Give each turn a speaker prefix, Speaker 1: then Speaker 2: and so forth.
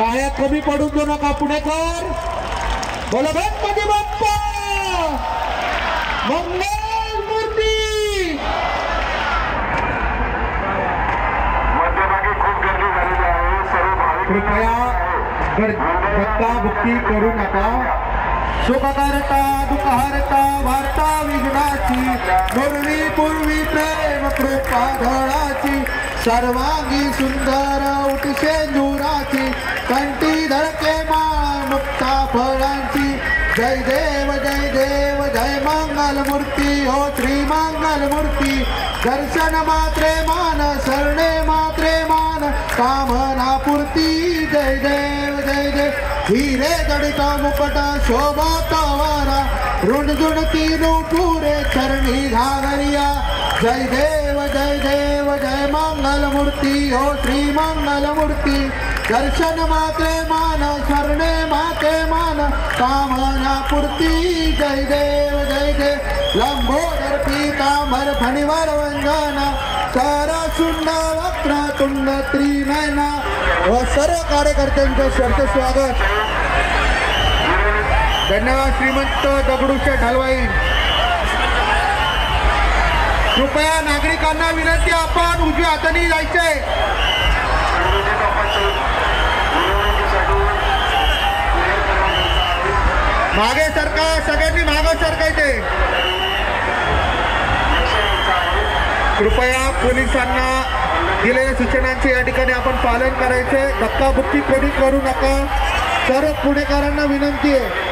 Speaker 1: पाया कमी पडून देऊ नका पुणेकर. बोला गणपती बाप्पा मंगल मूर्ती.
Speaker 2: मध्यभागी खूप गर्दी झालेली आहे. सर्व भाविक
Speaker 1: कृपया धक्काबुक्की करू नका. सुखकर्ता दुःखहर्ता वार्ता विघ्नाची पूर्वी पूर्वी प्रेम कृपा धळाची सर्वांगी सुंदर उठशेंदुराची कंठी धडके माळ मुक्ता फळांची. जय देव जय मंगल मूर्ती हो श्री मंगल मूर्ती. दर्शन मात्रे मान शरणे मात्रे मान कामना पूर्ती. जय देव हिरे जडित मुकट शोभता वारा रुणझुणती पुरे चरणी घागरिया. जय देव जय मंगल मूर्ती हो श्री मंगल मूर्ती. दर्शन मात्रे मान शरणे माते मान कामना पूर्ती. जय देव लंबोदर पीतांबर फणिवर वंदना कर सुंदर वक्र तुंड त्रिनयना. व सर्व कार्यकर्त्यांचं शर्त स्वागत. धन्यवाद श्रीमंत दगडूशेठ हलवाई. कृपया नागरिकांना विनंती आपण उजव्या हाताने जायचे. मागे सरका सगळ्यांनी मागे सरकायचे. कृपया पोलिसांना दिलेल्या सूचनांचे या ठिकाणी आपण पालन करायचे. धक्काबुक्की कोणी करू नका. सर्व पुणेकरांना विनंती आहे.